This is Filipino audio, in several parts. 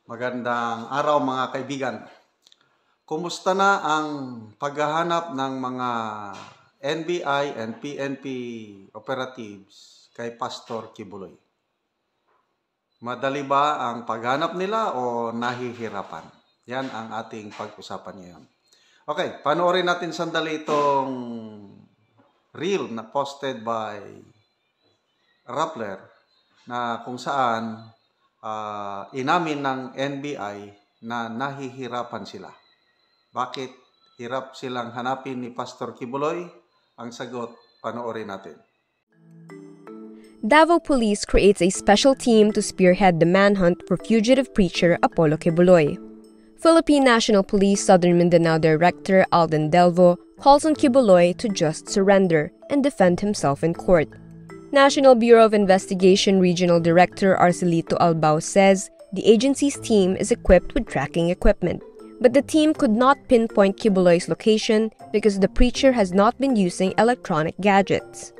Magandang araw mga kaibigan. Kumusta na ang paghahanap ng mga NBI and PNP operatives kay Pastor Kibuloy? Madali ba ang paghanap nila o nahihirapan? Yan ang ating pag-usapan ngayon. Okay, panoorin natin sandali itong reel na posted by Rappler na kung saan inamin ng NBI na nahihirapan sila. Bakit hirap silang hanapin ni Pastor Kibuloy? Ang sagot, panoorin natin. Davao Police creates a special team to spearhead the manhunt for fugitive preacher Apollo Kibuloy. Philippine National Police Southern Mindanao Director Alden Delvo calls on Kibuloy to just surrender and defend himself in court. National Bureau of Investigation Regional Director Arcelito Albao says the agency's team is equipped with tracking equipment, but the team could not pinpoint Kibuloy's location because the preacher has not been using electronic gadgets.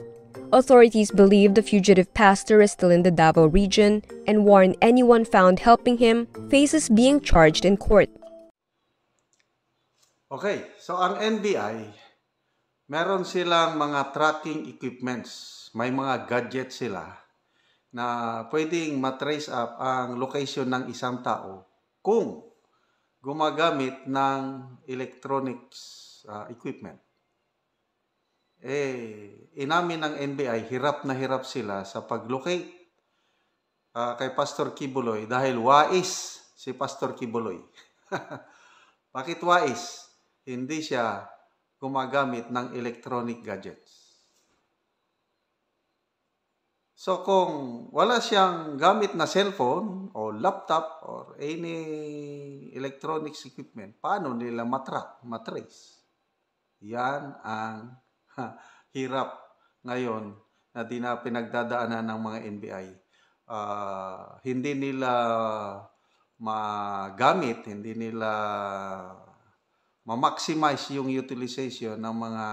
Authorities believe the fugitive pastor is still in the Davao region and warn anyone found helping him faces being charged in court. Okay, so ang NBI, meron silang mga tracking equipments. May mga gadget sila na pwedeng matrace up ang location ng isang tao kung gumagamit ng electronics equipment. Inamin ng NBI, hirap na hirap sila sa pag-locate kay Pastor Kibuloy dahil wais si Pastor Kibuloy. Bakit wais? Hindi siya gumagamit ng electronic gadgets. So kung wala siyang gamit na cellphone o laptop or any electronics equipment, paano nila matrace? Yan ang hirap ngayon na pinagdadaanan ng mga NBI. Hindi nila magamit, hindi nila ma-maximize yung utilization ng mga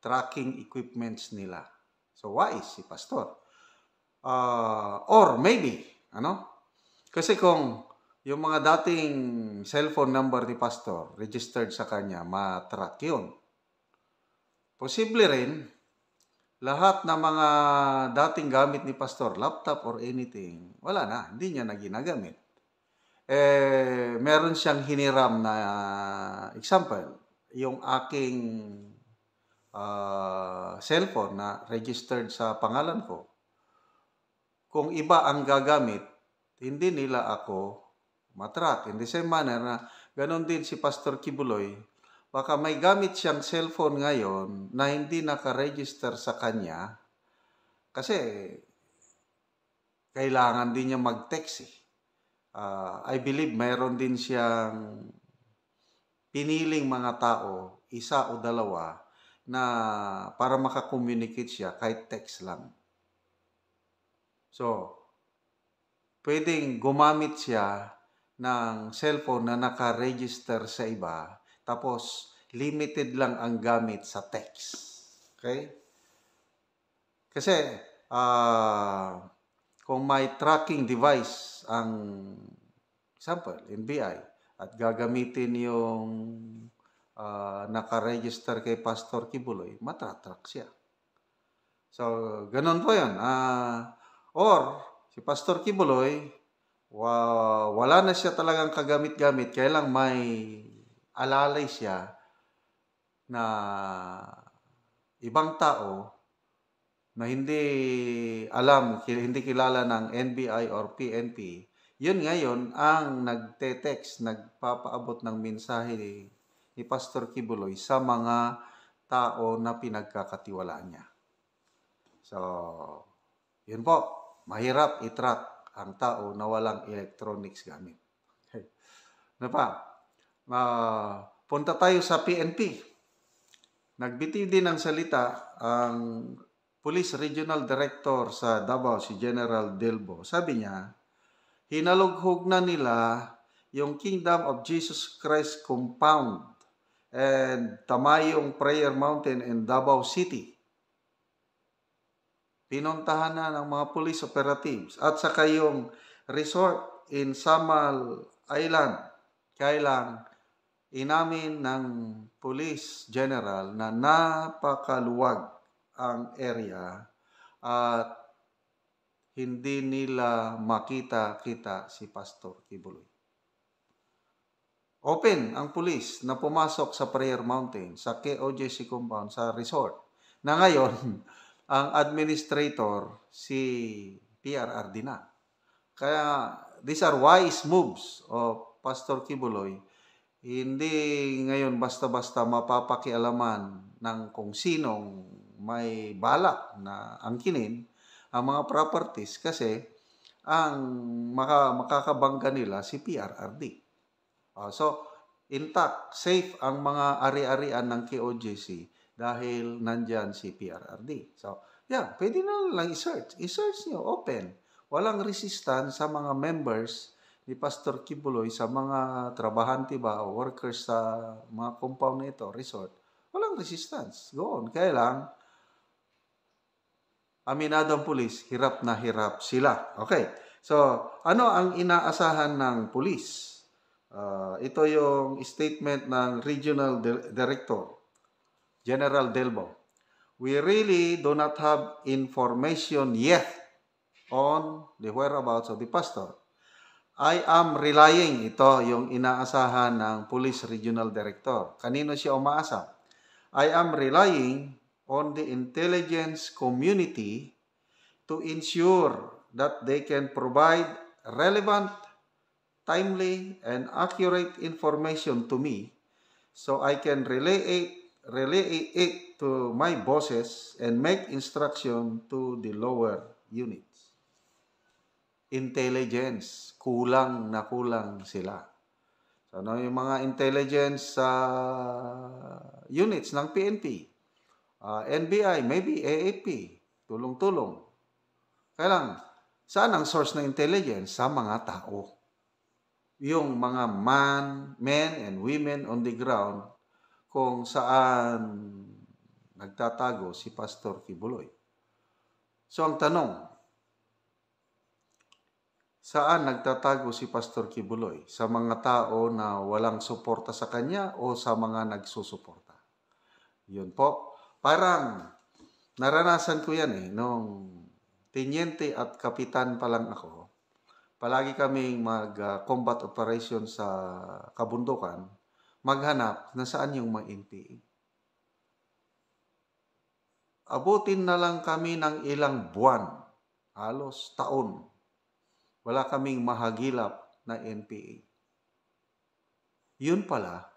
tracking equipments nila. So, wise si Pastor. Or maybe, Kasi kung yung mga dating cellphone number ni Pastor registered sa kanya, matrack yun. Posible rin, lahat ng mga dating gamit ni Pastor, laptop or anything, wala na, hindi niya na ginagamit. Meron siyang hiniram na example, yung aking cellphone na registered sa pangalan ko. Kung iba ang gagamit, hindi nila ako matrack. In the same manner na ganon din si Pastor Kibuloy, baka may gamit siyang cellphone ngayon na hindi naka-register sa kanya kasi kailangan din niya mag-text. I believe mayroon din siyang piniling mga tao, isa o dalawa, na para makakommunicate siya kahit text lang. So, pwedeng gumamit siya ng cellphone na naka-register sa iba, tapos limited lang ang gamit sa text. Okay? Kasi, kung may tracking device ang, example, NBI, at gagamitin yung naka-register kay Pastor Kibuloy, matratrack siya. So, ganun po yun. Or, si Pastor Kibuloy, wala na siya talagang kagamit-gamit, kaya lang may alalay siya na ibang tao na hindi hindi kilala ng NBI or PNP, yun ngayon ang nagte-text, nagpapaabot ng mensahe ni Pastor Kibuloy sa mga tao na pinagkakatiwalaan niya. So, yun po, mahirap i-track ang tao na walang electronics gamit. Okay. Ano pa? Punta tayo sa PNP. Nagbitiw din ng salita ang Police Regional Director sa Davao, si General Delbo. Sabi niya, hinalughog na nila yung Kingdom of Jesus Christ compound and Tamayong Prayer Mountain in Davao City. Pinuntahan na ng mga police operatives at saka yung resort in Samal Island. Kailang inamin ng Police General na napakaluwag ang area at hindi nila makita-kita si Pastor Kibuloy. Open ang pulis na pumasok sa Prayer Mountain, sa KOJC compound, sa resort. Na ngayon, ang administrator si PRRD na. Kaya these are wise moves of Pastor Kibuloy. Hindi ngayon basta-basta mapapakialaman ng kung sinong may balak na angkinin ang mga properties kasi ang makakabangga nila si PRRD. So, intact, safe ang mga ari-arian ng KOJC dahil nandyan si PRRD. So, yeah, pwede na lang i-search. I-search nyo, open. Walang resistance sa mga members ni Pastor Kibuloy, sa mga trabahante ba o workers sa mga compound na ito, resort. Walang resistance. Go on. Kaya lang, aminado ang pulis, hirap na hirap sila. Okay. So, ano ang inaasahan ng pulis? Ito yung statement ng Regional Director, General Delbo. We really do not have information yet on the whereabouts of the pastor. I am relying, ito yung inaasahan ng Police Regional Director. Kanino siya umaasa? I am relying on the intelligence community to ensure that they can provide relevant, timely, and accurate information to me so I can relay it to my bosses and make instruction to the lower units. Intelligence, kulang na kulang sila. So, ano yung mga intelligence units ng PNP, NBI, maybe AAP, tulong-tulong. Kaya lang, saan ang source ng intelligence? Sa mga tao. Yung mga men and women on the ground kung saan nagtatago si Pastor Kibuloy. So, ang tanong, saan nagtatago si Pastor Kibuloy? Sa mga tao na walang suporta sa kanya o sa mga nagsusuporta? Yun po. Parang naranasan ko yan nung tenyente at kapitan pa lang ako. Palagi kaming mag-combat operation sa kabundukan, maghanap na saan yung mga NPA. Abutin na lang kami ng ilang buwan, halos taon. Wala kaming mahagilap na NPA. Yun pala,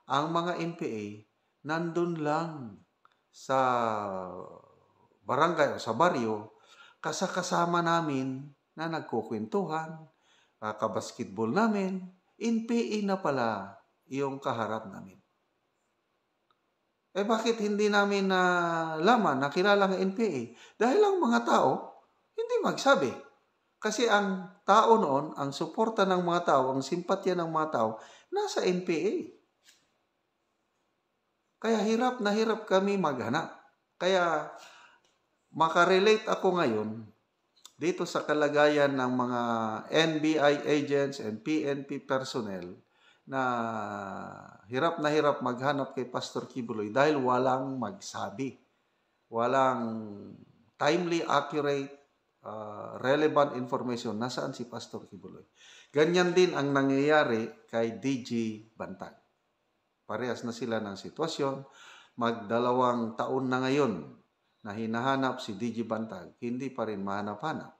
ang mga NPA nandun lang sa barangay o sa baryo, kasama namin na nagkukwentuhan, kabasketball namin, NPA na pala yung kaharap namin. Bakit hindi namin nalaman, nakilala ng NPA? Dahil ang mga tao, hindi magsabi. Kasi ang tao noon, ang suporta ng mga tao, ang simpatya ng mga tao, nasa NPA. Kaya hirap na hirap kami maghanap. Kaya makarelate ako ngayon dito sa kalagayan ng mga NBI agents and PNP personnel na hirap maghanap kay Pastor Kibuloy dahil walang magsabi. Walang timely, accurate, relevant information nasaan si Pastor Kibuloy. Ganyan din ang nangyayari kay DG Bantag. Parehas na sila ng sitwasyon. Magdalawang taon na ngayon na hinahanap si DG Bantag, hindi pa rin mahanap-hanap.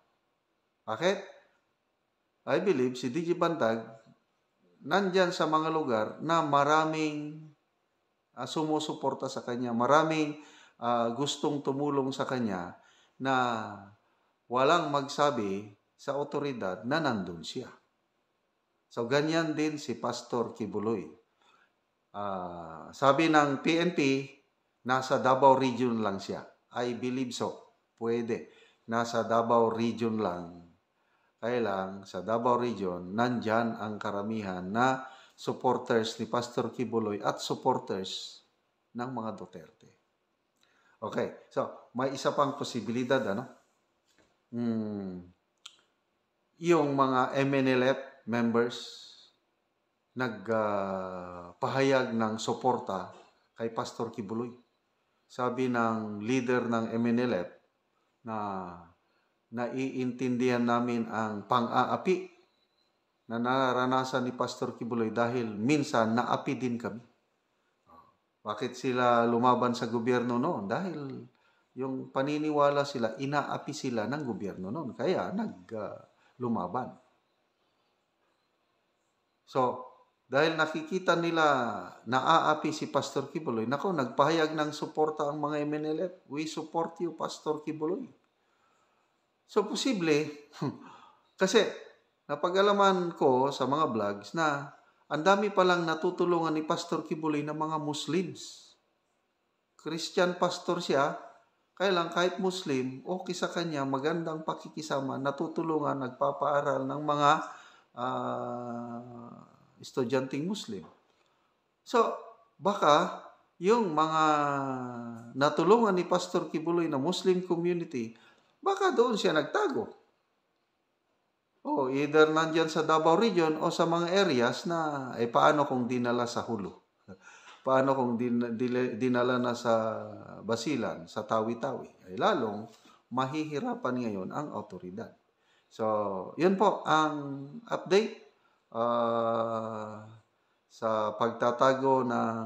Bakit? I believe si DG Bantag nandyan sa mga lugar na maraming sumusuporta sa kanya, maraming gustong tumulong sa kanya na walang magsabi sa otoridad na nandun siya. So, ganyan din si Pastor Kibuloy. Sabi ng PNP, nasa Davao Region lang siya. I believe so. Pwede. Nasa Davao Region lang. Kaya lang, sa Davao Region, nandyan ang karamihan na supporters ni Pastor Kibuloy at supporters ng mga Duterte. Okay. So, may isa pang posibilidad, yung mga MNLF members nagpahayag ng suporta kay Pastor Kibuloy. Sabi ng leader ng MNLF na naiintindihan namin ang pang-aapi na naranasan ni Pastor Kibuloy dahil minsan naapi din kami. Bakit sila lumaban sa gobyerno noon? Dahil yung paniniwala sila, inaapi sila ng gobyerno noon. Kaya lumaban. So, dahil nakikita nila naaapi si Pastor Kibuloy, nagpahayag ng suporta ang mga MNLF. We support you, Pastor Kibuloy. So, posible, kasi napag-alaman ko sa mga vlogs na ang dami palang natutulungan ni Pastor Kibuloy ng mga Muslims. Christian pastor siya, kaya lang kahit Muslim, okay sa kanya, magandang pakikisama, natutulungan, nagpapaaral ng mga estudyanteng Muslim. So, baka yung mga natulungan ni Pastor Kibuloy na Muslim community, baka doon siya nagtago. O either nandyan sa Davao Region o sa mga areas na, paano kung dinala sa Hulo? Paano kung dinala na sa Basilan, sa Tawi-Tawi? Lalong mahihirapan ngayon ang autoridad. So, yun po ang update sa pagtatago ng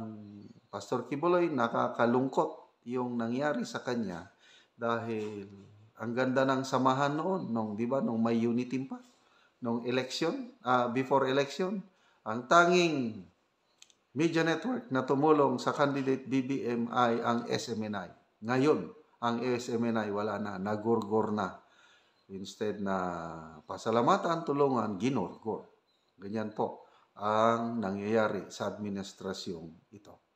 Pastor Kibuloy. Nakakalungkot yung nangyari sa kanya dahil ang ganda ng samahan noon, nung may unity pa, nung election, before election, ang tanging media network na tumulong sa candidate BBM ay ang SMNI. Ngayon, ang SMNI wala na, nagurgor na. Instead na pasalamatan, tulungan, ginurgor. Ganyan po ang nangyayari sa administrasyong ito.